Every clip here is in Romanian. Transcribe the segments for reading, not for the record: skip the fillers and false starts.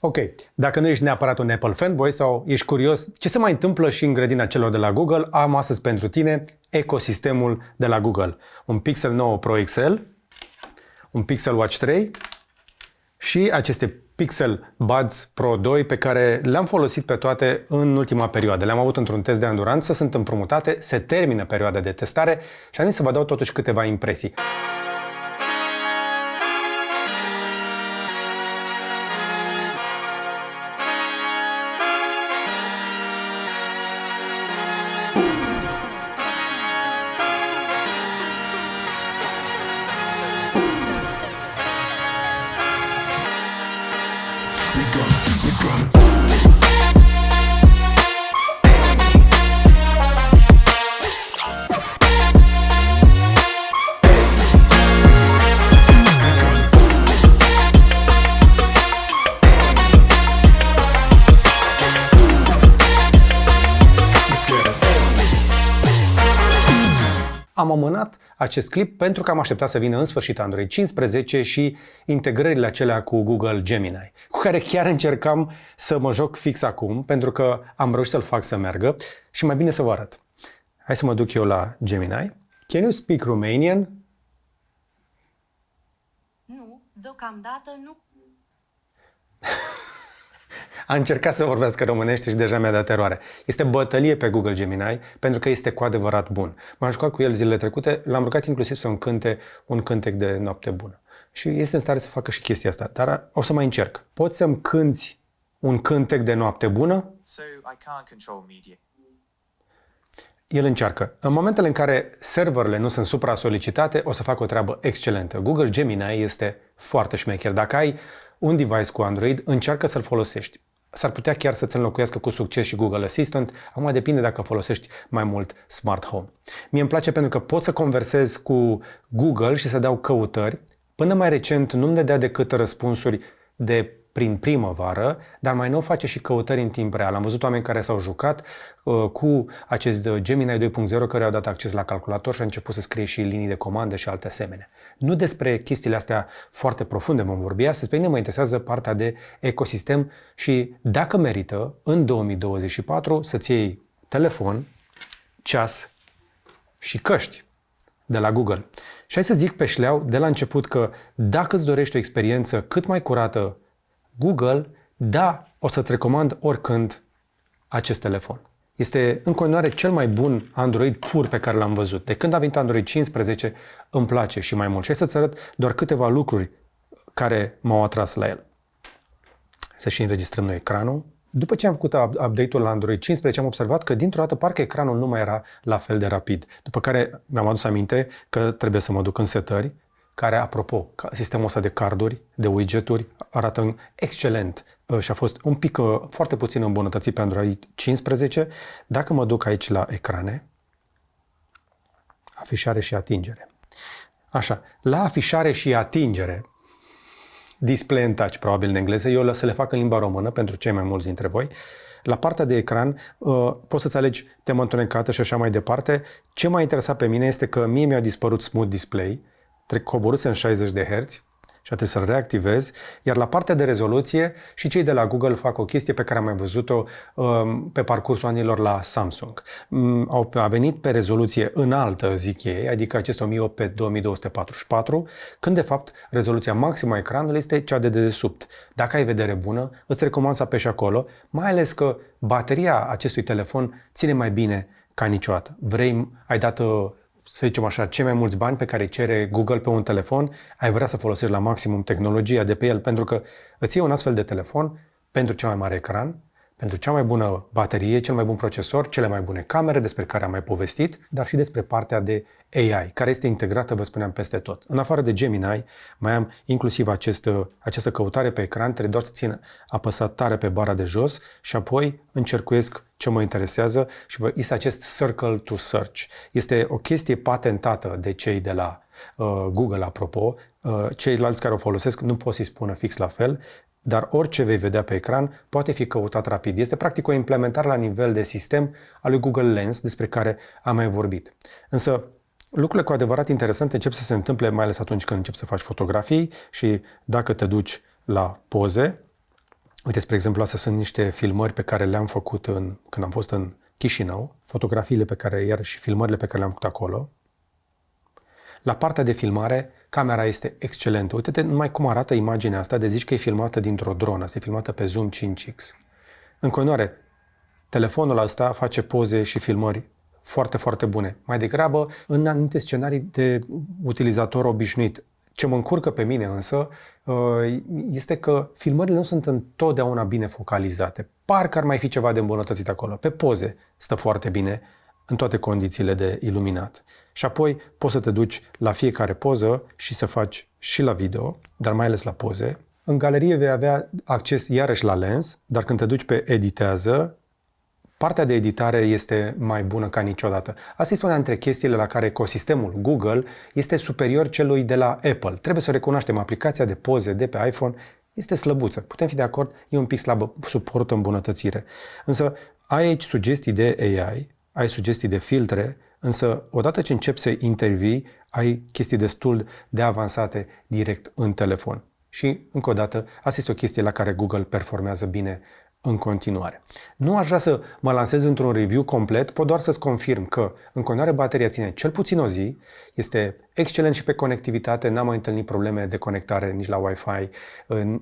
Ok, dacă nu ești neapărat un Apple fanboy sau ești curios ce se mai întâmplă și în grădina celor de la Google, am astăzi pentru tine ecosistemul de la Google. Un Pixel 9 Pro XL, un Pixel Watch 3 și aceste Pixel Buds Pro 2 pe care le-am folosit pe toate în ultima perioadă. Le-am avut într-un test de anduranță, sunt împrumutate, se termină perioada de testare și am venit să vă dau totuși câteva impresii. Am amânat acest clip pentru că am așteptat să vină în sfârșit Android 15 și integrările acelea cu Google Gemini, cu care chiar încercam să mă joc fix acum, pentru că am reușit să-l fac să meargă și mai bine să vă arăt. Hai să mă duc eu la Gemini. Can you speak Romanian? Nu, deocamdată nu. A încercat să vorbească românește și deja mi-a dat eroare. Este bătălie pe Google Gemini pentru că este cu adevărat bun. M-am jucat cu el zilele trecute, l-am rugat inclusiv să-mi cânte un cântec de noapte bună. Și este în stare să facă și chestia asta, dar o să mai încerc. Poți să-mi cânti un cântec de noapte bună? So I can't control media. El încearcă. În momentele în care serverele nu sunt supra-solicitate, o să facă o treabă excelentă. Google Gemini este foarte șmecher. Dacă ai un device cu Android, încearcă să-l folosești. S-ar putea chiar să-ți înlocuiască cu succes și Google Assistant. Acum depinde dacă folosești mai mult Smart Home. Mie îmi place pentru că pot să conversez cu Google și să dau căutări. Până mai recent nu-mi dădea decât răspunsuri de prin primăvară, dar mai nou face și căutări în timp real. Am văzut oameni care s-au jucat cu acest Gemini 2.0 care au dat acces la calculator și a început să scrie și linii de comandă și alte asemenea. Nu despre chestiile astea foarte profunde vom vorbi astăzi, pe mine mă interesează partea de ecosistem și dacă merită în 2024 să-ți iei telefon, ceas și căști de la Google. Și hai să zic pe șleau de la început că dacă îți dorești o experiență cât mai curată Google, da, o să-ți recomand oricând acest telefon. Este în continuare cel mai bun Android pur pe care l-am văzut. De când a venit Android 15, îmi place și mai mult. Și hai să-ți arăt doar câteva lucruri care m-au atras la el. Să și înregistrăm noi ecranul. După ce am făcut update-ul la Android 15, am observat că dintr-o dată parcă ecranul nu mai era la fel de rapid. După care mi-am adus aminte că trebuie să mă duc în setări, care, apropo, sistemul ăsta de carduri, de widgeturi, arată excelent și a fost un pic, foarte puțin îmbunătățit pe Android 15. Dacă mă duc aici la ecrane, afișare și atingere. Așa, la afișare și atingere, display and touch, probabil în engleză, eu o să le fac în limba română pentru cei mai mulți dintre voi. La partea de ecran poți să-ți alegi temă întunecată și așa mai departe. Ce m-a interesat pe mine este că mie mi-a dispărut Smooth Display, coborâse în 60 de Hz și trebuie să-l reactivez, iar la partea de rezoluție și cei de la Google fac o chestie pe care am mai văzut-o pe parcursul anilor la Samsung. A venit pe rezoluție înaltă, zic ei, adică acest 1008 pe 2244, când de fapt rezoluția maximă a ecranului este cea de dedesubt. Dacă ai vedere bună, îți recomand să apeși acolo, mai ales că bateria acestui telefon ține mai bine ca niciodată. Ai dat, să zicem așa, cei mai mulți bani pe care îi cere Google pe un telefon, ai vrea să folosești la maximum tehnologia de pe el, pentru că îți iei un astfel de telefon pentru cel mai mare ecran, pentru cea mai bună baterie, cel mai bun procesor, cele mai bune camere, despre care am mai povestit, dar și despre partea de AI, care este integrată, vă spuneam, peste tot. În afară de Gemini, mai am inclusiv această căutare pe ecran, trebuie doar să țin apăsat tare pe bara de jos și apoi încercuiesc ce mă interesează și este acest Circle to Search. Este o chestie patentată de cei de la Google, apropo. Ceilalți care o folosesc nu pot să-i spună fix la fel, dar orice vei vedea pe ecran poate fi căutat rapid. Este practic o implementare la nivel de sistem al lui Google Lens, despre care am mai vorbit. Însă, lucrurile cu adevărat interesante încep să se întâmple mai ales atunci când începi să faci fotografii și dacă te duci la poze, Uite, spre exemplu, astea sunt niște filmări pe care le-am făcut când am fost în Chișinău, fotografiile pe care, iar și filmările pe care le-am făcut acolo. La partea de filmare, camera este excelentă. Uite-te numai cum arată imaginea asta, de zici că e filmată dintr-o dronă, este filmată pe Zoom 5X. În continuare, telefonul ăsta face poze și filmări foarte, foarte bune. Mai degrabă, în anumite scenarii de utilizator obișnuit. Ce mă încurcă pe mine însă este că filmările nu sunt întotdeauna bine focalizate. Parcă ar mai fi ceva de îmbunătățit acolo. Pe poze stă foarte bine în toate condițiile de iluminat. Și apoi poți să te duci la fiecare poză și să faci și la video, dar mai ales la poze. În galerie vei avea acces iarăși la lens, dar când te duci pe editează, partea de editare este mai bună ca niciodată. Asta este una dintre chestiile la care ecosistemul Google este superior celui de la Apple. Trebuie să recunoaștem, aplicația de poze de pe iPhone este slăbuță. Putem fi de acord, e un pic slabă, suportă îmbunătățire. Însă ai aici sugestii de AI, ai sugestii de filtre, însă odată ce începi să intervii, ai chestii destul de avansate direct în telefon. Și, încă o dată, asta este o chestie la care Google performează bine în continuare. Nu aș vrea să mă lansez într-un review complet, pot doar să-ți confirm că în continuare bateria ține cel puțin o zi, este excelent și pe conectivitate, n-am mai întâlnit probleme de conectare nici la Wi-Fi,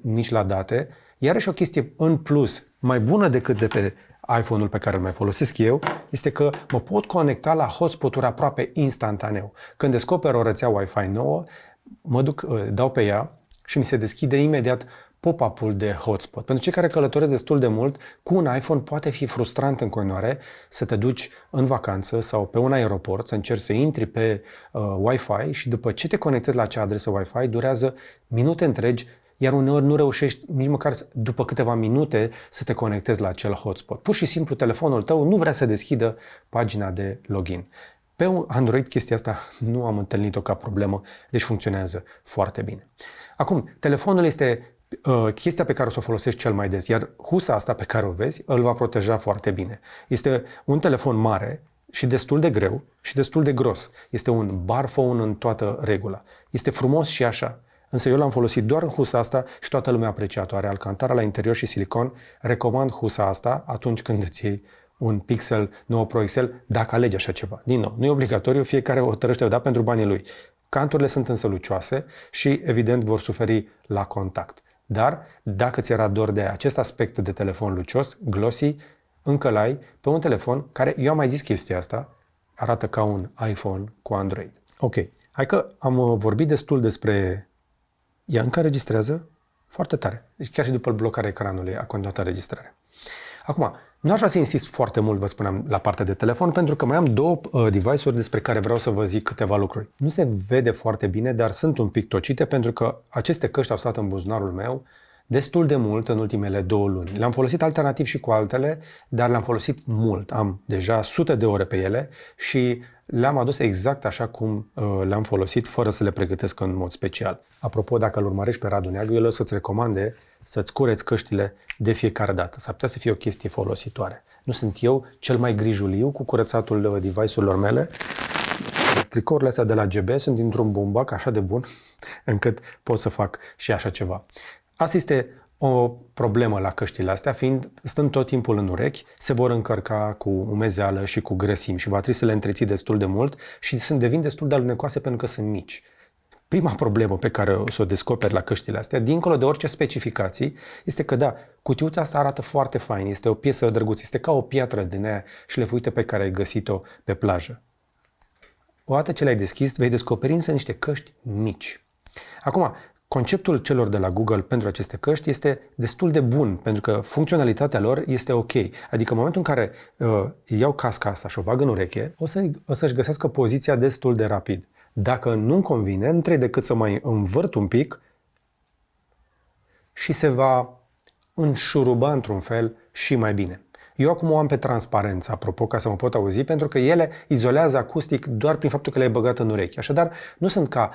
nici la date. Iarăși o chestie în plus, mai bună decât de pe iPhone-ul pe care îl mai folosesc eu, este că mă pot conecta la hotspot-uri aproape instantaneu. Când descoper o rețea Wi-Fi nouă, mă duc, dau pe ea și mi se deschide imediat pop-up-ul de hotspot. Pentru cei care călătoresc destul de mult, cu un iPhone poate fi frustrant în continuare să te duci în vacanță sau pe un aeroport, să încerci să intri pe Wi-Fi și după ce te conectezi la acea adresă Wi-Fi, durează minute întregi, iar uneori nu reușești nici măcar după câteva minute să te conectezi la acel hotspot. Pur și simplu telefonul tău nu vrea să deschidă pagina de login. Pe un Android chestia asta nu am întâlnit-o ca problemă, deci funcționează foarte bine. Acum, telefonul este chestia pe care o să o folosești cel mai des, iar husa asta pe care o vezi îl va proteja foarte bine. Este un telefon mare și destul de greu și destul de gros. Este un bar phone în toată regula. Este frumos și așa. Însă eu l-am folosit doar în husa asta și toată lumea a apreciat-o. Are alcantara la interior și silicon. Recomand husa asta atunci când îți iei un Pixel 9 Pro XL, dacă alegi așa ceva. Din nou, nu e obligatoriu, fiecare o tărăște, da, pentru banii lui. Canturile sunt însă lucioase și, evident, vor suferi la contact. Dar, dacă ți era dor de acest aspect de telefon lucios, glossy, încă l-ai pe un telefon care, eu am mai zis chestia asta, arată ca un iPhone cu Android. Ok, hai că am vorbit destul despre... Ea încă înregistrează foarte tare. Deci chiar și după blocarea ecranului a continuat înregistrarea. Acum, nu aș vrea să insist foarte mult, vă spuneam, la partea de telefon, pentru că mai am două device-uri despre care vreau să vă zic câteva lucruri. Nu se vede foarte bine, dar sunt un pic tocite, pentru că aceste căști au stat în buzunarul meu destul de mult în ultimele 2 luni. Le-am folosit alternativ și cu altele, dar le-am folosit mult. Am deja sute de ore pe ele și le-am adus exact așa cum le-am folosit, fără să le pregătesc în mod special. Apropo, dacă îl urmărești pe Radu Neagu, el o să-ți recomande să-ți cureți căștile de fiecare dată. S-ar putea să fie o chestie folositoare. Nu sunt eu cel mai grijuliu cu curățatul device-urilor mele. Tricourile astea de la GB sunt dintr-un bumbac așa de bun încât pot să fac și așa ceva. Asta este o problemă la căștile astea, stând tot timpul în urechi, se vor încărca cu umezeală și cu grăsimi și va trebui să le întreții destul de mult și devin destul de alunecoase pentru că sunt mici. Prima problemă pe care o să o descoperi la căștile astea, dincolo de orice specificații, este că da, cutiuța asta arată foarte fain, este o piesă drăguță, este ca o piatră din aia șlefuită pe care ai găsit-o pe plajă. Odată ce le-ai deschis, vei descoperi însă niște căști mici. Acum, conceptul celor de la Google pentru aceste căști este destul de bun, pentru că funcționalitatea lor este ok. Adică în momentul în care iau casca asta și o bag în ureche, o să-și găsească poziția destul de rapid. Dacă nu-mi convine, nu trebuie decât să mai învârt un pic și se va înșuruba într-un fel și mai bine. Eu acum o am pe transparență, apropo, ca să mă pot auzi, pentru că ele izolează acustic doar prin faptul că le-ai băgat în urechi. Așadar, nu sunt ca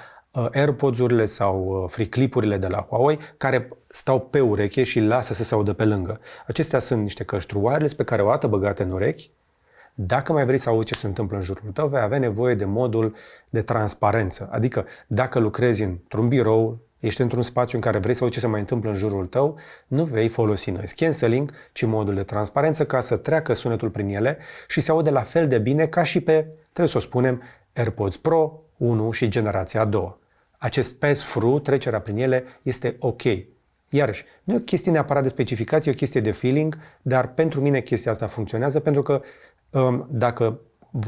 AirPods-urile sau free clip-urile de la Huawei, care stau pe ureche și lasă să se audă pe lângă. Acestea sunt niște căști wireless pe care o dată băgate în urechi. Dacă mai vrei să auzi ce se întâmplă în jurul tău, vei avea nevoie de modul de transparență. Adică, dacă lucrezi într-un birou, ești într-un spațiu în care vrei să auzi ce se mai întâmplă în jurul tău, nu vei folosi noise cancelling, ci modul de transparență ca să treacă sunetul prin ele și se aude la fel de bine ca și pe, trebuie să o spunem, AirPods Pro 1 și generația a doua. Acest pass-through, trecerea prin ele, este ok. Iarăși, nu e o chestie neapărat de specificație, e o chestie de feeling, dar pentru mine chestia asta funcționează pentru că dacă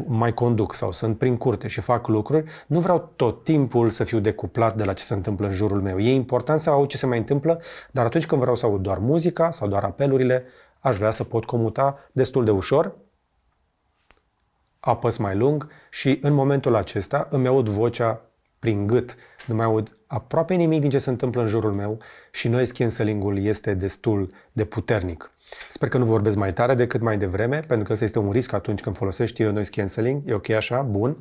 mai conduc sau sunt prin curte și fac lucruri, nu vreau tot timpul să fiu decuplat de la ce se întâmplă în jurul meu. E important să aud ce se mai întâmplă, dar atunci când vreau să aud doar muzica sau doar apelurile, aș vrea să pot comuta destul de ușor, apăs mai lung și în momentul acesta îmi aud vocea prin gât. Nu mai aud aproape nimic din ce se întâmplă în jurul meu și noise cancelling-ul este destul de puternic. Sper că nu vorbesc mai tare decât mai devreme, pentru că ăsta este un risc atunci când folosești noise cancelling. E ok așa, bun.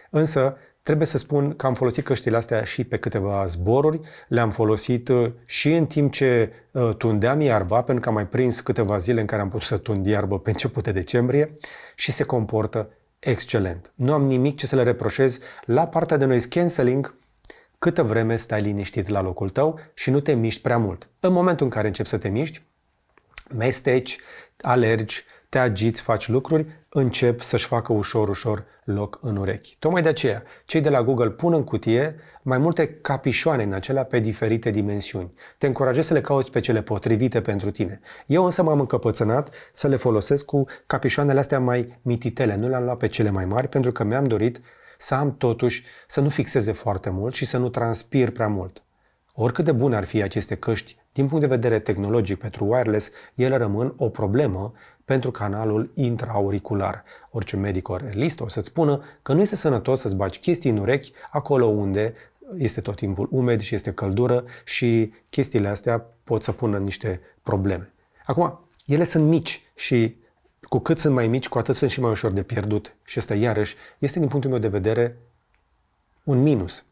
Însă trebuie să spun că am folosit căștile astea și pe câteva zboruri, le-am folosit și în timp ce tundeam iarba, pentru că am mai prins câteva zile în care am putut să tund iarbă pe început de decembrie și se comportă excelent. Nu am nimic ce să le reproșez la partea de noise cancelling, câtă vreme stai liniștit la locul tău și nu te miști prea mult. În momentul în care începi să te miști, mesteci, alergi, te agiți, faci lucruri, încep să-și facă ușor loc în urechi. Tocmai de aceea, cei de la Google pun în cutie mai multe capișoane în acelea pe diferite dimensiuni. Te încurajez să le cauți pe cele potrivite pentru tine. Eu însă m-am încăpățânat să le folosesc cu capișoanele astea mai mititele. Nu le-am luat pe cele mai mari pentru că mi-am dorit să am totuși, să nu fixeze foarte mult și să nu transpir prea mult. Oricât de bune ar fi aceste căști, din punct de vedere tehnologic pentru wireless, ele rămân o problemă pentru canalul intraauricular. Orice medic orelist o să-ți spună că nu este sănătos să-ți bagi chestii în urechi acolo unde este tot timpul umed și este căldură și chestiile astea pot să pună niște probleme. Acum, ele sunt mici și cu cât sunt mai mici, cu atât sunt și mai ușor de pierdut. Și ăsta, iarăși, este din punctul meu de vedere un minus.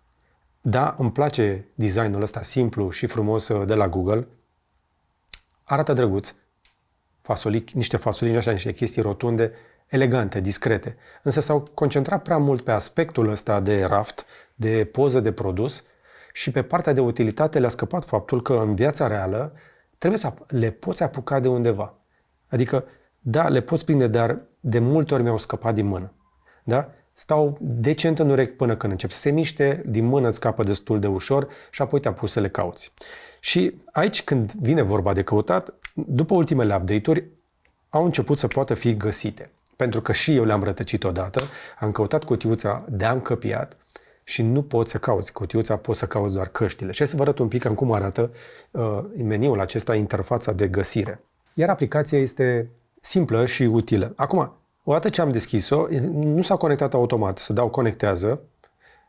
Da, îmi place designul ăsta simplu și frumos de la Google. Arată drăguț. Niște fasolici, așa, niște chestii rotunde, elegante, discrete. Însă s-au concentrat prea mult pe aspectul ăsta de raft, de poză de produs și pe partea de utilitate le-a scăpat faptul că în viața reală trebuie să le poți apuca de undeva. Adică, da, le poți prinde, dar de multe ori mi-au scăpat din mână. Da? Stau decent în urechi până când încep să se miște, din mână îți scapă destul de ușor și apoi te apuci să le cauți. Și aici, când vine vorba de căutat, după ultimele update-uri, au început să poată fi găsite. Pentru că și eu le-am rătăcit odată, am căutat cutiuța de încăpiat și nu poți să cauți cutiuța, poți să cauți doar căștile. Și hai să vă arăt un pic cum arată meniul acesta, interfața de găsire. Iar aplicația este simplă și utilă. Acum, odată ce am deschis-o, nu s-a conectat automat, să dau conectează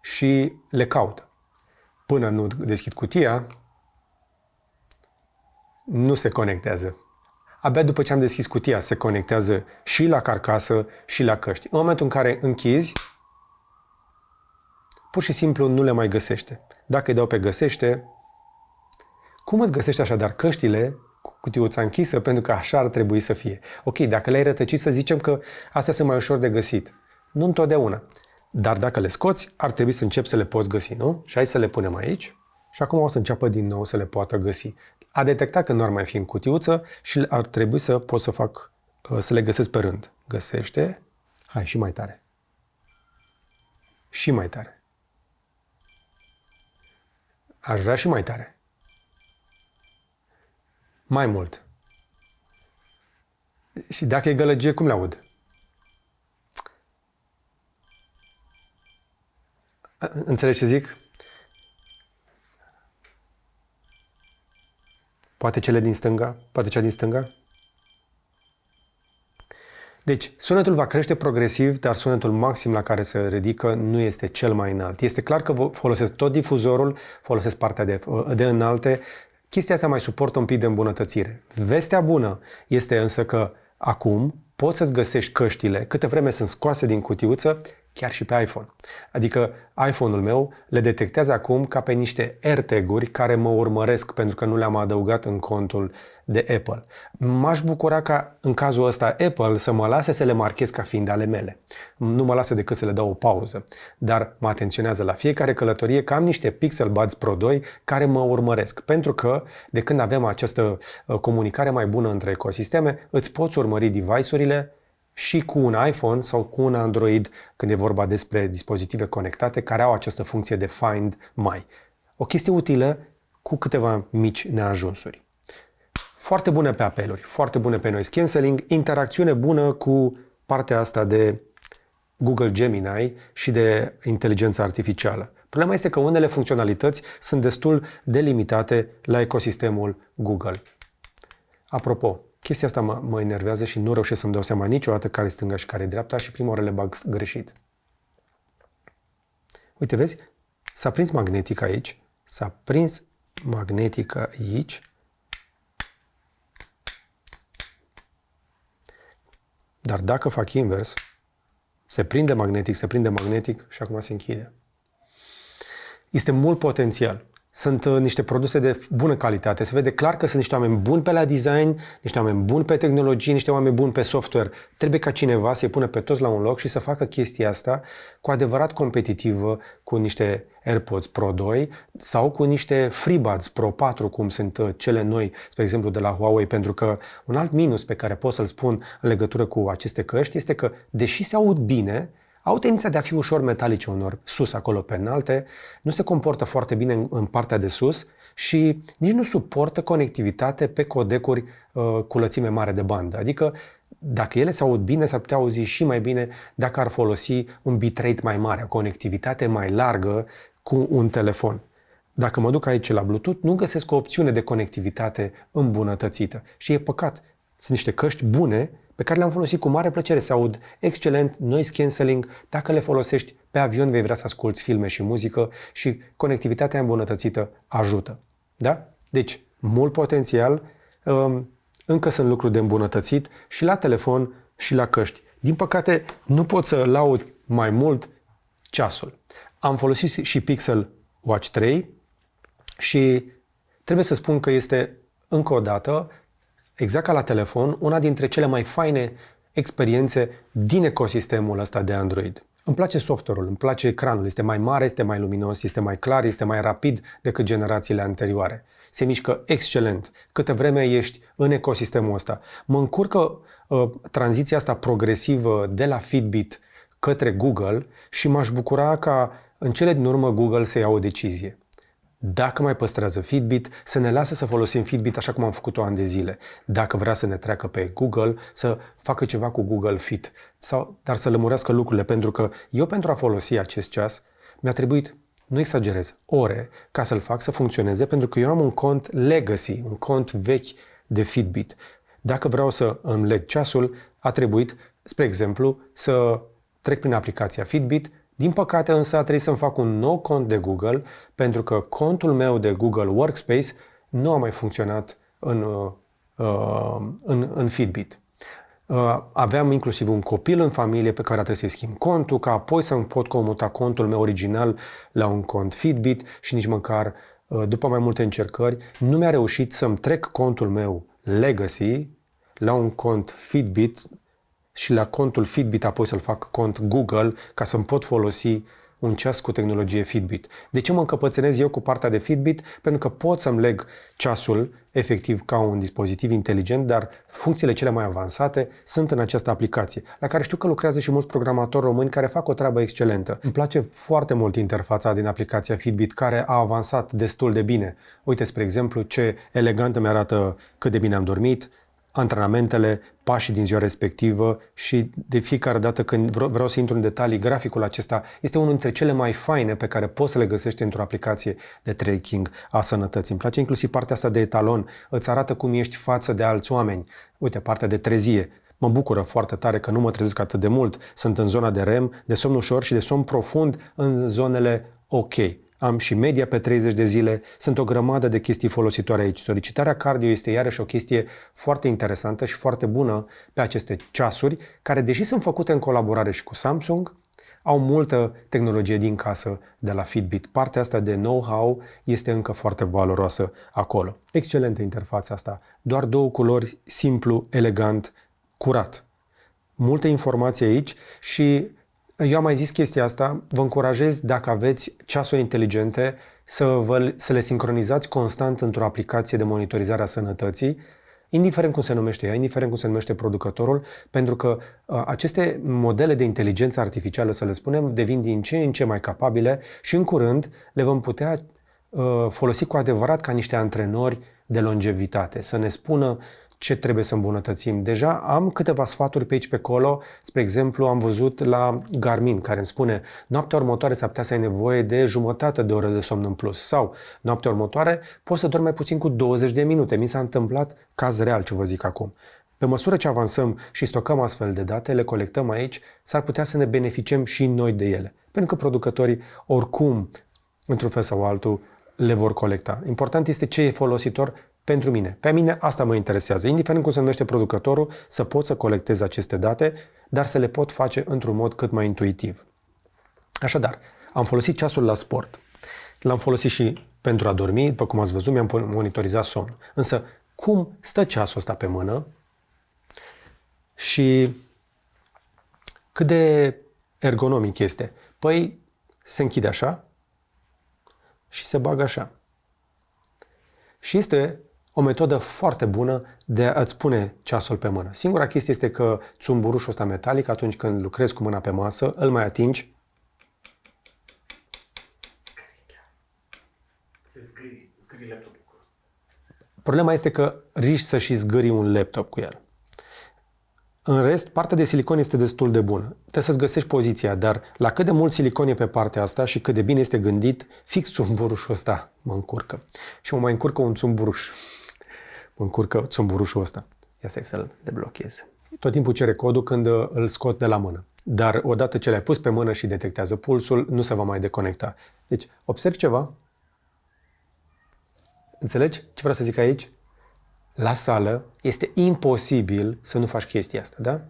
și le caută. Până nu deschid cutia, nu se conectează. Abia după ce am deschis cutia, se conectează și la carcasă și la căști. În momentul în care închizi, pur și simplu nu le mai găsește. Dacă îi dau pe găsește, cum îți găsești așadar căștile cu cutiuța închisă? Pentru că așa ar trebui să fie. Ok, dacă le-ai rătăcit, să zicem că astea sunt mai ușor de găsit. Nu întotdeauna. Dar dacă le scoți, ar trebui să începi să le poți găsi, nu? Și hai să le punem aici. Și acum o să înceapă din nou să le poată găsi. A detectat că nu ar mai fi în cutiuță și ar trebui să pot să le găsesc pe rând. Găsește. Hai, și mai tare. Și mai tare. Aș vrea și mai tare. Mai mult. Și dacă e gălăgie, cum le aud? Înțelegi ce zic? Poate cele din stânga? Poate cea din stânga? Deci, sunetul va crește progresiv, dar sunetul maxim la care se ridică nu este cel mai înalt. Este clar că folosesc tot difuzorul, folosesc partea de înalte. Chestia asta mai suportă un pic de îmbunătățire. Vestea bună este însă că acum poți să-ți găsești căștile câte vreme sunt scoase din cutiuță chiar și pe iPhone. Adică iPhone-ul meu le detectează acum ca pe niște AirTag-uri care mă urmăresc pentru că nu le-am adăugat în contul de Apple. M-aș bucura ca în cazul ăsta Apple să mă lase să le marchez ca fiind ale mele. Nu mă lasă decât să le dau o pauză, dar mă atenționează la fiecare călătorie că am niște Pixel Buds Pro 2 care mă urmăresc. Pentru că de când avem această comunicare mai bună între ecosisteme, îți poți urmări device-urile și cu un iPhone sau cu un Android când e vorba despre dispozitive conectate care au această funcție de Find My. O chestie utilă cu câteva mici neajunsuri. Foarte bune pe apeluri, foarte bune pe noise cancelling, interacțiune bună cu partea asta de Google Gemini și de inteligența artificială. Problema este că unele funcționalități sunt destul de limitate la ecosistemul Google. Apropo, chestia asta mă enervează și nu reușesc să-mi dau seama niciodată care e stânga și care e dreapta și prima oară le bag greșit. Uite, vezi? S-a prins magnetic aici, s-a prins magnetic aici. Dar dacă fac invers, se prinde magnetic și acum se închide. Este mult potențial. Sunt niște produse de bună calitate. Se vede clar că sunt niște oameni buni pe la design, niște oameni buni pe tehnologie, niște oameni buni pe software. Trebuie ca cineva să-i pună pe toți la un loc și să facă chestia asta cu adevărat competitivă cu niște AirPods Pro 2 sau cu niște FreeBuds Pro 4, cum sunt cele noi, spre exemplu, de la Huawei, pentru că un alt minus pe care pot să-l spun în legătură cu aceste căști este că, deși se aud bine, au tendința de a fi ușor metalice unor sus acolo pe înalte, nu se comportă foarte bine în partea de sus și nici nu suportă conectivitate pe codecuri cu lățime mare de bandă. Adică dacă ele se aud bine, s-ar putea auzi și mai bine dacă ar folosi un bitrate mai mare, o conectivitate mai largă cu un telefon. Dacă mă duc aici la Bluetooth, nu găsesc o opțiune de conectivitate îmbunătățită. Și e păcat. Sunt niște căști bune pe care le-am folosit cu mare plăcere, se aud excelent, noise cancelling, dacă le folosești pe avion vei vrea să asculți filme și muzică și conectivitatea îmbunătățită ajută. Da? Deci, mult potențial, încă sunt lucruri de îmbunătățit și la telefon și la căști. Din păcate, nu pot să laud mai mult ceasul. Am folosit și Pixel Watch 3 și trebuie să spun că este, încă o dată, exact ca la telefon, una dintre cele mai faine experiențe din ecosistemul ăsta de Android. Îmi place software-ul, îmi place ecranul, este mai mare, este mai luminos, este mai clar, este mai rapid decât generațiile anterioare. Se mișcă excelent. Câtă vreme ești în ecosistemul ăsta. Mă încurcă tranziția asta progresivă de la Fitbit către Google și m-aș bucura ca în cele din urmă Google să ia o decizie. Dacă mai păstrează Fitbit, să ne lasă să folosim Fitbit așa cum am făcut-o ani de zile. Dacă vrea să ne treacă pe Google, să facă ceva cu Google Fit. Dar să lămurească lucrurile, pentru că eu pentru a folosi acest ceas mi-a trebuit, nu exagerez, ore ca să-l fac să funcționeze, pentru că eu am un cont legacy, un cont vechi de Fitbit. Dacă vreau să îmi leg ceasul, a trebuit, spre exemplu, să trec prin aplicația Fitbit. Din păcate însă a trebuit să-mi fac un nou cont de Google pentru că contul meu de Google Workspace nu a mai funcționat în Fitbit. Aveam inclusiv un copil în familie pe care a trebuit să-i schimb contul, ca apoi să-mi pot comuta contul meu original la un cont Fitbit și nici măcar după mai multe încercări nu mi-a reușit să-mi trec contul meu Legacy la un cont Fitbit și la contul Fitbit apoi să-l fac cont Google ca să-mi pot folosi un ceas cu tehnologie Fitbit. De ce mă încăpățânez eu cu partea de Fitbit? Pentru că pot să-mi leg ceasul efectiv ca un dispozitiv inteligent, dar funcțiile cele mai avansate sunt în această aplicație, la care știu că lucrează și mulți programatori români care fac o treabă excelentă. Îmi place foarte mult interfața din aplicația Fitbit, care a avansat destul de bine. Uite, spre exemplu, ce elegant îmi arată cât de bine am dormit, antrenamentele, pașii din ziua respectivă și de fiecare dată când vreau să intru în detalii, graficul acesta este unul dintre cele mai faine pe care poți să le găsești într-o aplicație de tracking a sănătății. Îmi place inclusiv partea asta de etalon, îți arată cum ești față de alți oameni. Uite, partea de trezie. Mă bucură foarte tare că nu mă trezesc atât de mult. Sunt în zona de REM, de somn ușor și de somn profund în zonele OK. Am și media pe 30 de zile, sunt o grămadă de chestii folositoare aici. Solicitarea cardio este iarăși o chestie foarte interesantă și foarte bună pe aceste ceasuri, care, deși sunt făcute în colaborare și cu Samsung, Au multă tehnologie din casă de la Fitbit. Partea asta de know-how este încă foarte valoroasă acolo. Excelentă interfața asta. Doar 2 culori, simplu, elegant, curat. Multe informații aici și eu am mai zis chestia asta, vă încurajez dacă aveți ceasuri inteligente să le sincronizați constant într-o aplicație de monitorizare a sănătății, indiferent cum se numește ea, indiferent cum se numește producătorul, pentru că aceste modele de inteligență artificială, să le spunem, devin din ce în ce mai capabile și în curând le vom putea folosi cu adevărat ca niște antrenori de longevitate, să ne spună ce trebuie să îmbunătățim. Deja am câteva sfaturi pe aici pe acolo, spre exemplu am văzut la Garmin care îmi spune noaptea următoare s-ar putea să ai nevoie de jumătate de oră de somn în plus sau noaptea următoare poți să dormi mai puțin cu 20 de minute. Mi s-a întâmplat caz real ce vă zic acum. Pe măsură ce avansăm și stocăm astfel de date, le colectăm aici, s-ar putea să ne beneficiem și noi de ele. Pentru că producătorii oricum, într-un fel sau altul, le vor colecta. Important este ce e folositor pentru mine. Pe mine asta mă interesează. Indiferent cum se numește producătorul, să pot să colectez aceste date, dar să le pot face într-un mod cât mai intuitiv. Așadar, am folosit ceasul la sport. L-am folosit și pentru a dormi, după cum ați văzut, mi-am monitorizat somnul. Însă, cum stă ceasul ăsta pe mână și cât de ergonomic este? Păi, se închide așa și se bagă așa. Și este o metodă foarte bună de a-ți pune ceasul pe mână. Singura chestie este că țumburușul ăsta metalic, atunci când lucrezi cu mâna pe masă, îl mai atingi. Se zgârie laptopul. Problema este că riști să și zgâri un laptop cu el. În rest, partea de silicon este destul de bună. Trebuie să-ți găsești poziția, dar la cât de mult silicon e pe partea asta și cât de bine este gândit, fix țumburușul ăsta mă încurcă. Și mă mai încurcă un țumburuș. Mă încurcă țumburușul ăsta. Ia stai să-l deblochez. Tot timpul cere codul când îl scot de la mână. Dar odată ce l-ai pus pe mână și detectează pulsul, nu se va mai deconecta. Deci, observi ceva? Înțelegi ce vreau să zic aici? La sală este imposibil să nu faci chestia asta, da?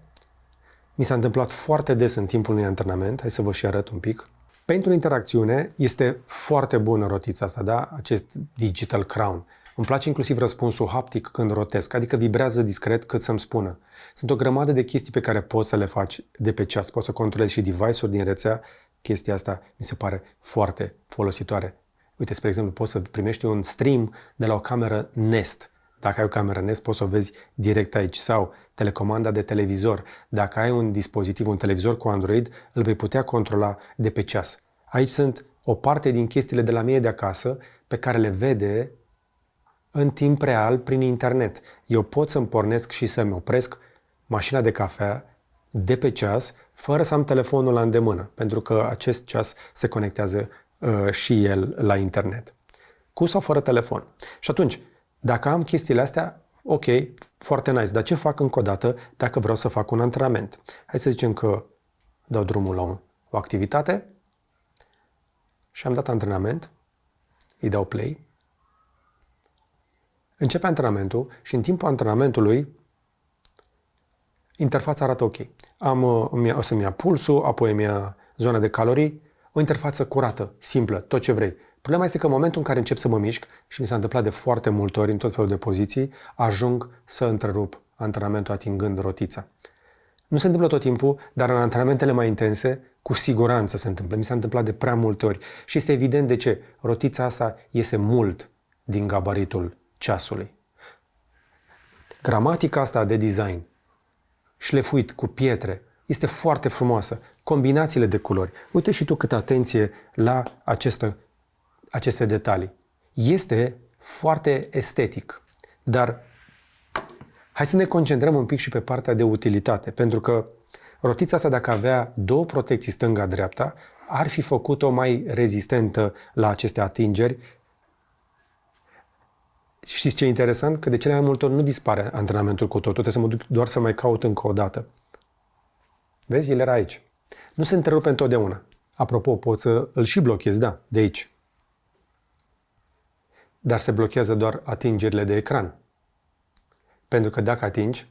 Mi s-a întâmplat foarte des în timpul unui antrenament. Hai să vă și arăt un pic. Pentru interacțiune este foarte bună rotița asta, da? Acest Digital Crown. Îmi place inclusiv răspunsul haptic când rotesc, adică vibrează discret cât să-mi spună. Sunt o grămadă de chestii pe care poți să le faci de pe ceas. Poți să controlezi și device-uri din rețea. Chestia asta mi se pare foarte folositoare. Uite, spre exemplu, poți să primești un stream de la o cameră Nest. Dacă ai o cameră Nest, poți să o vezi direct aici. Sau telecomanda de televizor. Dacă ai un dispozitiv, un televizor cu Android, îl vei putea controla de pe ceas. Aici sunt o parte din chestiile de la mine de acasă pe care le vede în timp real prin internet. Eu pot să-mi pornesc și să-mi opresc mașina de cafea de pe ceas fără să am telefonul la îndemână, pentru că acest ceas se conectează și el la internet. Cu sau fără telefon. Și atunci, dacă am chestiile astea, ok, foarte nice, dar ce fac încă o dată dacă vreau să fac un antrenament? Hai să zicem că dau drumul la o activitate și am dat antrenament, îi dau play, începe antrenamentul și în timpul antrenamentului interfața arată ok. O să-mi ia pulsul, apoi îmi ia zona de calorii, o interfață curată, simplă, tot ce vrei. Problema este că în momentul în care încep să mă mișc, și mi s-a întâmplat de foarte multe ori în tot felul de poziții, ajung să întrerup antrenamentul atingând rotița. Nu se întâmplă tot timpul, dar în antrenamentele mai intense, cu siguranță se întâmplă. Mi s-a întâmplat de prea multe ori. Și este evident de ce. Rotița asta iese mult din gabaritul ceasului. Gramatica asta de design, șlefuit cu pietre, este foarte frumoasă. Combinațiile de culori. Uite și tu câtă atenție la aceste detalii. Este foarte estetic. Dar hai să ne concentrăm un pic și pe partea de utilitate. Pentru că rotița asta, dacă avea 2 protecții stânga-dreapta, ar fi făcut-o mai rezistentă la aceste atingeri. Știți ce e interesant? Că de cele mai multe ori nu dispare antrenamentul cu totul. Trebuie să mă duc doar să mai caut încă o dată. Vezi? El era aici. Nu se întrerupe întotdeauna. Apropo, poți să îl și blochezi, da, de aici. Dar se blochează doar atingerile de ecran. Pentru că dacă atingi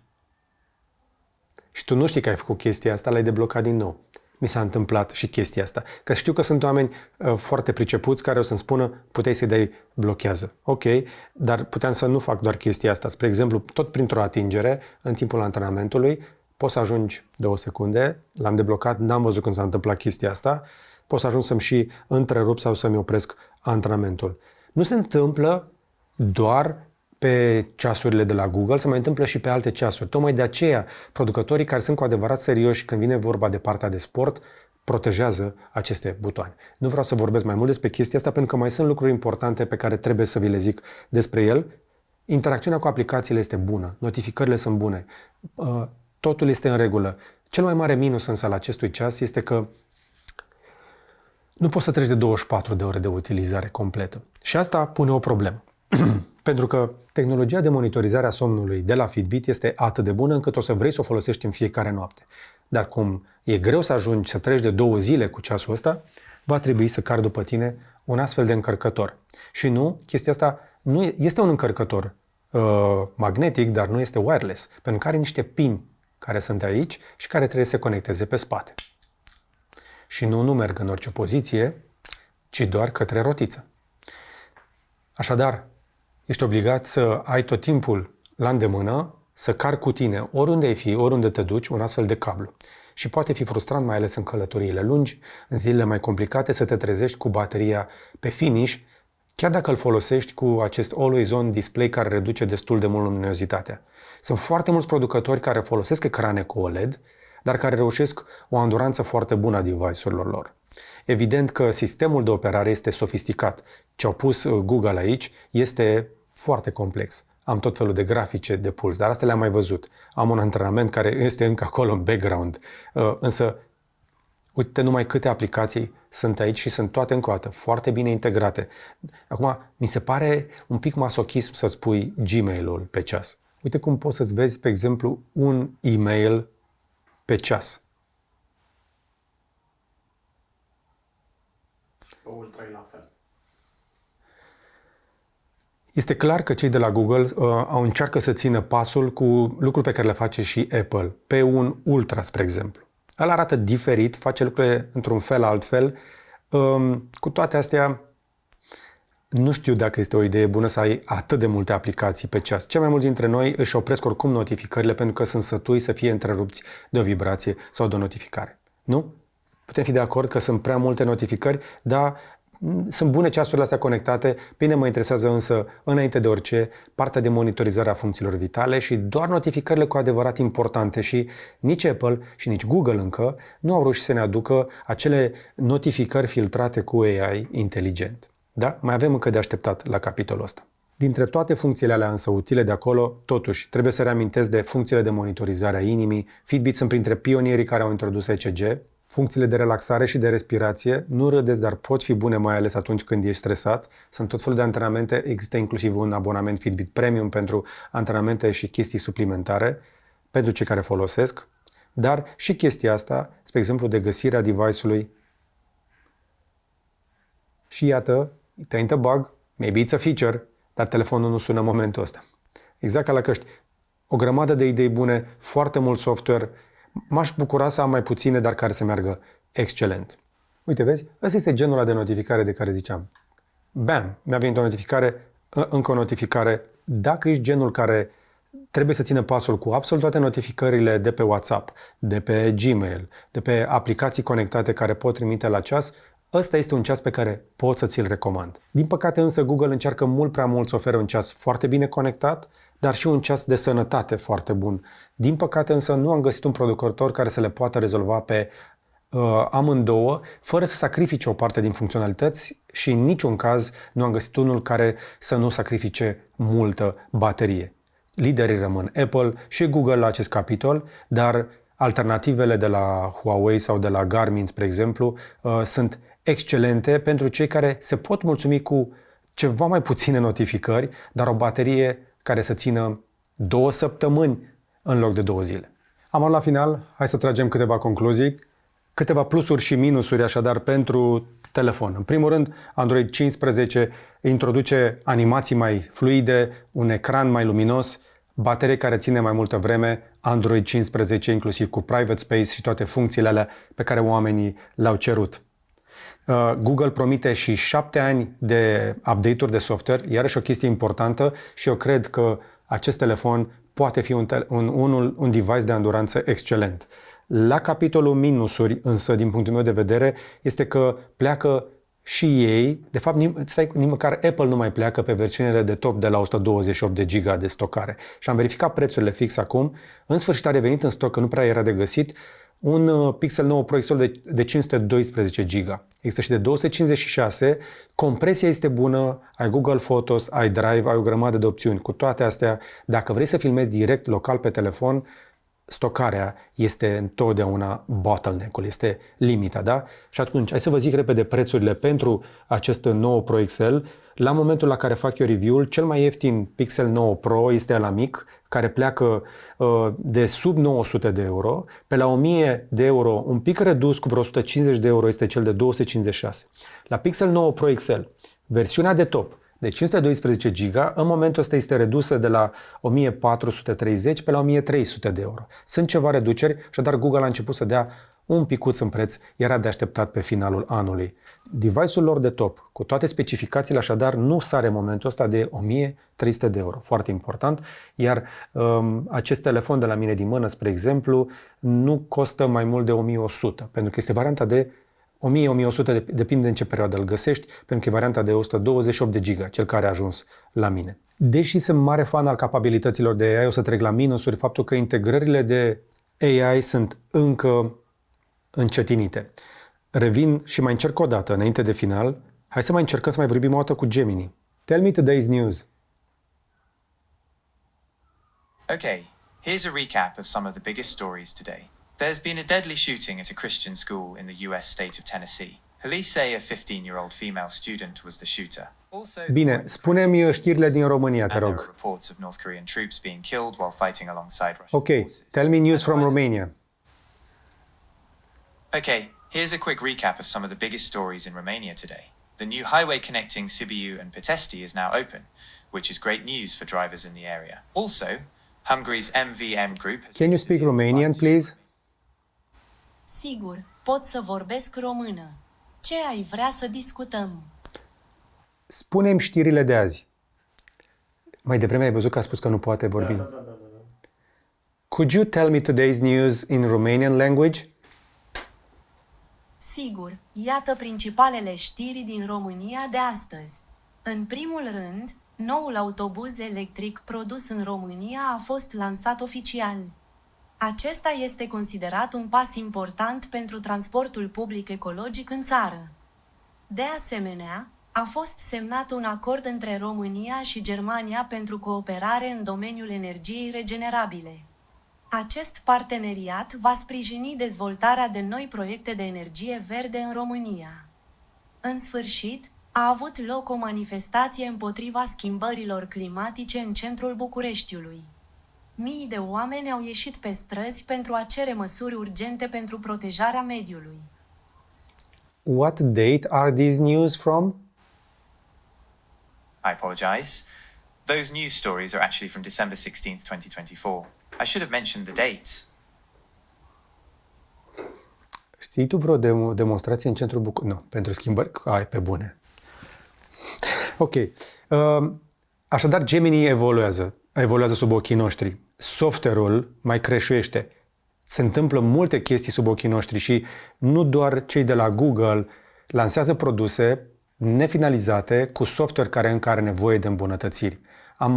și tu nu știi că ai făcut chestia asta, l-ai deblocat din nou. mi s-a întâmplat și chestia asta. Că știu că sunt oameni foarte pricepuți care o să-mi spună, puteai să-i dai blochează. Ok, dar puteam să nu fac doar chestia asta. Spre exemplu, tot printr-o atingere, în timpul antrenamentului, poți să ajungi 2 secunde, l-am deblocat, n-am văzut când s-a întâmplat chestia asta, pot să ajung să-mi și întrerup sau să-mi opresc antrenamentul. Nu se întâmplă doar pe ceasurile de la Google, se mai întâmplă și pe alte ceasuri. Tocmai de aceea, producătorii care sunt cu adevărat serioși când vine vorba de partea de sport, protejează aceste butoane. Nu vreau să vorbesc mai mult despre chestia asta, pentru că mai sunt lucruri importante pe care trebuie să vi le zic despre el. Interacțiunea cu aplicațiile este bună, notificările sunt bune, totul este în regulă. Cel mai mare minus însă al acestui ceas este că nu poți să treci de 24 de ore de utilizare completă. Și asta pune o problemă. Pentru că tehnologia de monitorizare a somnului de la Fitbit este atât de bună încât o să vrei să o folosești în fiecare noapte. Dar cum e greu să ajungi să treci de 2 zile cu ceasul ăsta, va trebui să cari după tine un astfel de încărcător. Și nu, chestia asta nu este un încărcător magnetic, dar nu este wireless, pentru că are niște pini care sunt aici și care trebuie să se conecteze pe spate. Și nu merg în orice poziție, ci doar către rotiță. Așadar, ești obligat să ai tot timpul la îndemână, să cari cu tine, oriunde ai fi, oriunde te duci, un astfel de cablu. Și poate fi frustrant, mai ales în călătoriile lungi, în zilele mai complicate, să te trezești cu bateria pe finish, chiar dacă îl folosești cu acest always-on display care reduce destul de mult luminozitatea. Sunt foarte mulți producători care folosesc ecrane cu OLED, dar care reușesc o anduranță foarte bună a device-urilor lor. Evident că sistemul de operare este sofisticat. Ce au pus Google aici este foarte complex. Am tot felul de grafice de puls, dar astea le-am mai văzut. Am un antrenament care este încă acolo în background. Însă, uite numai câte aplicații sunt aici și sunt toate încă o dată foarte bine integrate. Acum, mi se pare un pic masochism să-ți pui Gmail-ul pe ceas. Uite cum poți să-ți vezi, pe exemplu, un e-mail pe ceas. Pe Ultra e la fel. Este clar că cei de la Google încearcă să țină pasul cu lucruri pe care le face și Apple. Pe un Ultra, spre exemplu. El arată diferit, face lucrurile într-un fel altfel. Cu toate astea, nu știu dacă este o idee bună să ai atât de multe aplicații pe ceas. Cei mai mulți dintre noi își opresc oricum notificările pentru că sunt sătui să fie întrerupți de o vibrație sau de o notificare. Nu? Putem fi de acord că sunt prea multe notificări, dar sunt bune ceasurile astea conectate. Bine, mă interesează însă, înainte de orice, partea de monitorizare a funcțiilor vitale și doar notificările cu adevărat importante și nici Apple și nici Google încă nu au reușit să ne aducă acele notificări filtrate cu AI inteligent. Da? Mai avem încă de așteptat la capitolul ăsta. Dintre toate funcțiile alea însă utile de acolo, totuși, trebuie să reamintesc de funcțiile de monitorizare a inimii. Fitbit sunt printre pionierii care au introdus ECG. Funcțiile de relaxare și de respirație, nu râdeți, dar pot fi bune mai ales atunci când ești stresat. Sunt tot felul de antrenamente, există inclusiv un abonament Fitbit Premium pentru antrenamente și chestii suplimentare pentru cei care folosesc. Dar și chestia asta, spre exemplu, de găsirea device-ului. Și iată, it ain't a bug, maybe it's a feature, dar telefonul nu sună în momentul ăsta. Exact ca la căști. O grămadă de idei bune, foarte mult software. M-aș bucura să am mai puține, dar care să meargă excelent. Uite, vezi? Ăsta este genul ăla de notificare de care ziceam. Bam! Mi-a venit o notificare, încă o notificare. Dacă ești genul care trebuie să țină pasul cu absolut toate notificările de pe WhatsApp, de pe Gmail, de pe aplicații conectate care pot trimite la ceas, ăsta este un ceas pe care pot să ți-l recomand. Din păcate însă Google încearcă mult prea mult să ofere un ceas foarte bine conectat, dar și un ceas de sănătate foarte bun. Din păcate însă nu am găsit un producător care să le poată rezolva pe amândouă, fără să sacrifice o parte din funcționalități și în niciun caz nu am găsit unul care să nu sacrifice multă baterie. Liderii rămân Apple și Google la acest capitol, dar alternativele de la Huawei sau de la Garmin, spre exemplu, sunt excelente pentru cei care se pot mulțumi cu ceva mai puține notificări, dar o baterie care să țină 2 săptămâni în loc de 2 zile. Am la final, hai să tragem câteva concluzii, câteva plusuri și minusuri așadar pentru telefon. În primul rând, Android 15 introduce animații mai fluide, un ecran mai luminos, baterie care ține mai multă vreme, Android 15, inclusiv cu private space și toate funcțiile alea pe care oamenii le-au cerut. Google promite și 7 ani de update-uri de software, iarăși o chestie importantă și eu cred că acest telefon poate fi un device de anduranță excelent. La capitolul minusuri, însă, din punctul meu de vedere, este că pleacă și ei, de fapt, nici măcar Apple nu mai pleacă pe versiunile de top de la 128 de giga de stocare. Și am verificat prețurile fix acum. În sfârșit a revenit în stoc, că nu prea era de găsit, un Pixel 9 Pro XL de 512 giga. Există și de 256. Compresia este bună, ai Google Photos, ai Drive, ai o grămadă de opțiuni. Cu toate astea, dacă vrei să filmezi direct, local pe telefon, stocarea este întotdeauna bottleneck-ul, este limita, da? Și atunci, hai să vă zic repede prețurile pentru acest 9 Pro XL. La momentul la care fac eu review-ul, cel mai ieftin Pixel 9 Pro este ăla mic, care pleacă de sub 900 de euro. Pe la 1000 de euro, un pic redus, cu vreo 150 de euro, este cel de 256. La Pixel 9 Pro XL, versiunea de top, de 512 giga, în momentul ăsta este redusă de la 1430 pe la 1300 de euro. Sunt ceva reduceri, așadar Google a început să dea un picuț în preț, era de așteptat pe finalul anului. Device-ul lor de top, cu toate specificațiile, așadar, nu sare în momentul ăsta de 1300 de euro. Foarte important. Iar acest telefon de la mine din mână, spre exemplu, nu costă mai mult de 1100, pentru că este varianta de 1000-1100, depinde în ce perioadă îl găsești, pentru că e varianta de 128 de giga, cel care a ajuns la mine. Deși sunt mare fan al capabilităților de AI, o să trec la minusuri, faptul că integrările de AI sunt încă încetinite. Revin și mai încerc o dată, înainte de final. Hai să mai încercăm să mai vorbim o dată cu Gemini. Tell me today's news. Okay, here's a recap of some of the biggest stories today. There's been a deadly shooting at a Christian school in the US state of Tennessee. Police say a 15-year-old female student was the shooter. Also, Bine, spune-mi știrile din România, te and there are rog. reports of North Korean troops being killed while fighting alongside Russian Ok, forces. tell me news from Romania. Okay, here's a quick recap of some of the biggest stories in Romania today. The new highway connecting Sibiu and Pitești is now open, which is great news for drivers in the area. Also, Hungary's MVM Group has Can you reached a speak deal to Romanian, buy please? Sigur, pot să vorbesc română. Ce ai vrea să discutăm? Spune-mi știrile de azi. Mai devreme ai văzut că a spus că nu poate vorbi. Could you tell me today's news in Romanian language? Sigur, iată principalele știri din România de astăzi. În primul rând, noul autobuz electric produs în România a fost lansat oficial. Acesta este considerat un pas important pentru transportul public ecologic în țară. De asemenea, a fost semnat un acord între România și Germania pentru cooperare în domeniul energiei regenerabile. Acest parteneriat va sprijini dezvoltarea de noi proiecte de energie verde în România. În sfârșit, a avut loc o manifestație împotriva schimbărilor climatice în centrul Bucureștiului. Mii de oameni au ieșit pe străzi pentru a cere măsuri urgente pentru protejarea mediului. What date are these news from? I apologize. Those news stories are actually from December 16th, 2024. I should have mentioned the dates. Știi tu vreo demonstrație în centrul București? Nu, pentru schimbări? Ai, pe bune. Ok. Așadar, Gemini evoluează sub ochii noștri. Software-ul mai creșuiește. Se întâmplă multe chestii sub ochii noștri și nu doar cei de la Google lansează produse nefinalizate cu software care încă are nevoie de îmbunătățiri. Am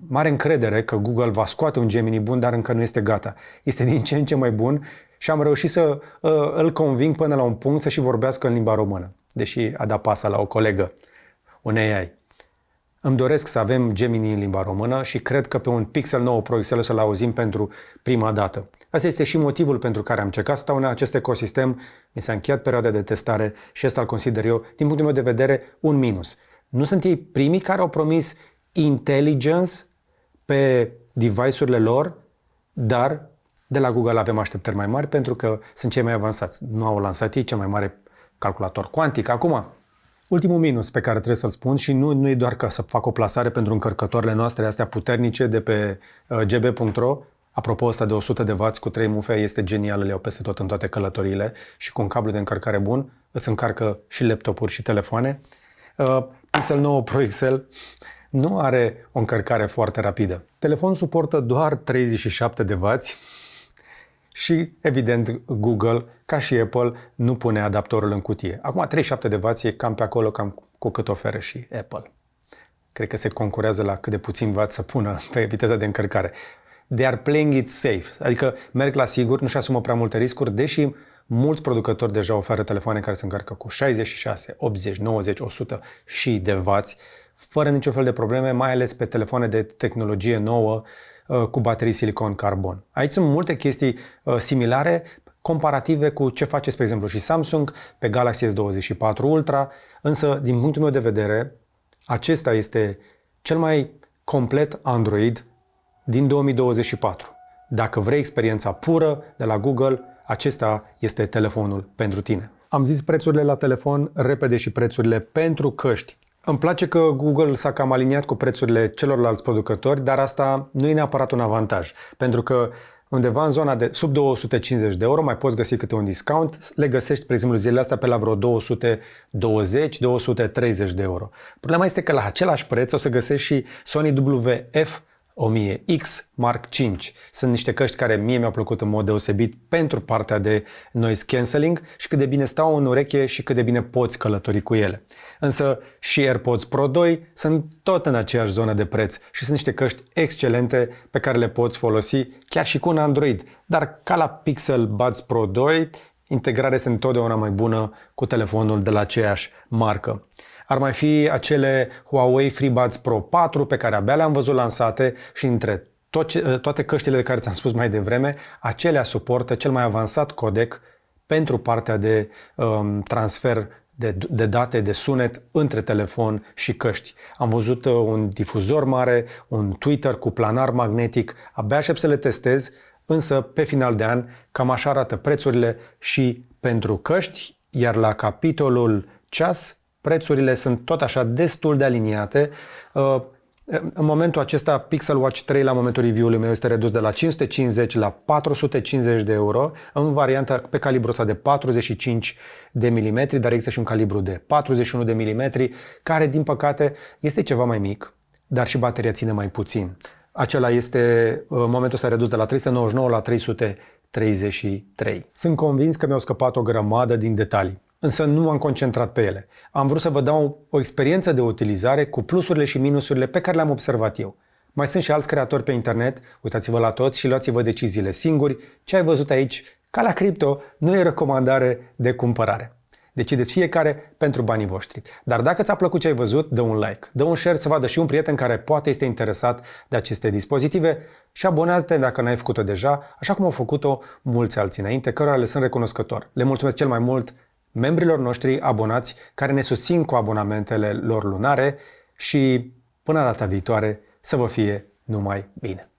mare încredere că Google va scoate un Gemini bun, dar încă nu este gata. Este din ce în ce mai bun și am reușit să îl conving până la un punct să și vorbească în limba română, deși a dat pasa la o colegă, un AI. Îmi doresc să avem Gemini în limba română și cred că pe un Pixel 9 Pro XL să-l auzim pentru prima dată. Asta este și motivul pentru care am încercat să stau în acest ecosistem, mi s-a încheiat perioada de testare și ăsta îl consider eu, din punctul meu de vedere, un minus. Nu sunt ei primii care au promis intelligence pe device-urile lor, dar de la Google avem așteptări mai mari pentru că sunt cei mai avansați. Nu au lansat ei cel mai mare calculator cuantic acum. Ultimul minus pe care trebuie să-l spun și nu e doar ca să fac o plasare pentru încărcătoarele noastre astea puternice de pe gb.ro. Apropo, ăsta de 100 de W cu 3 mufe este genial, le iau peste tot în toate călătoriile și cu un cablu de încărcare bun îți încarcă și laptopuri și telefoane. Pixel 9 Pro XL nu are o încărcare foarte rapidă. Telefonul suportă doar 37 de W și, evident, Google, ca și Apple, nu pune adaptorul în cutie. Acum, 37 de W e cam pe acolo, cam cu cât oferă și Apple. Cred că se concurează la cât de puțin W să pună pe viteza de încărcare. They are playing it safe, adică merg la sigur, nu-și asumă prea multe riscuri, deși mulți producători deja oferă telefoane care se încarcă cu 66, 80, 90, 100 și de W, fără niciun fel de probleme, mai ales pe telefoane de tehnologie nouă cu baterii silicon carbon. Aici sunt multe chestii similare, comparative cu ce face, spre exemplu, și Samsung pe Galaxy S24 Ultra, însă, din punctul meu de vedere, acesta este cel mai complet Android din 2024. Dacă vrei experiența pură de la Google, acesta este telefonul pentru tine. Am zis prețurile la telefon, repede și prețurile pentru căști. Îmi place că Google s-a cam aliniat cu prețurile celorlalți producători, dar asta nu e neapărat un avantaj, pentru că undeva în zona de sub 250 de euro mai poți găsi câte un discount, le găsești, spre exemplu, zilele astea pe la vreo 220-230 de euro. Problema este că la același preț o să găsești și Sony WF 1000X Mark V. Sunt niște căști care mie mi-au plăcut în mod deosebit pentru partea de noise cancelling și cât de bine stau în ureche și cât de bine poți călători cu ele. Însă și AirPods Pro 2 sunt tot în aceeași zonă de preț și sunt niște căști excelente pe care le poți folosi chiar și cu un Android. Dar ca la Pixel Buds Pro 2, integrarea este întotdeauna mai bună cu telefonul de la aceeași marcă. Ar mai fi acele Huawei FreeBuds Pro 4 pe care abia le-am văzut lansate și între toate căștile de care ți-am spus mai devreme, acelea suportă cel mai avansat codec pentru partea de transfer de date, de sunet între telefon și căști. Am văzut un difuzor mare, un tweeter cu planar magnetic, abia aștept să le testez, însă pe final de an cam așa arată prețurile și pentru căști, iar la capitolul ceas, prețurile sunt tot așa destul de aliniate. În momentul acesta, Pixel Watch 3 la momentul review-ului meu este redus de la 550 la 450 de euro în varianta pe calibrul ăsta de 45 de mm, dar există și un calibru de 41 de mm, care din păcate este ceva mai mic, dar și bateria ține mai puțin. Acela este în momentul ăsta redus de la 399 la 333. Sunt convins că mi-au scăpat o grămadă din detalii. Însă nu m-am concentrat pe ele. Am vrut să vă dau o experiență de utilizare cu plusurile și minusurile pe care le-am observat eu. Mai sunt și alți creatori pe internet, uitați-vă la toți și luați-vă deciziile singuri. Ce ai văzut aici, ca la cripto, nu e recomandare de cumpărare. Decideți fiecare pentru banii voștri. Dar dacă ți-a plăcut ce ai văzut, dă un like, dă un share să vadă și un prieten care poate este interesat de aceste dispozitive și abonează-te dacă n-ai făcut-o deja, așa cum au făcut-o mulți alții înainte, cărora le sunt recunoscător. Le mulțumesc cel mai mult membrilor noștri abonați care ne susțin cu abonamentele lor lunare și până data viitoare să vă fie numai bine!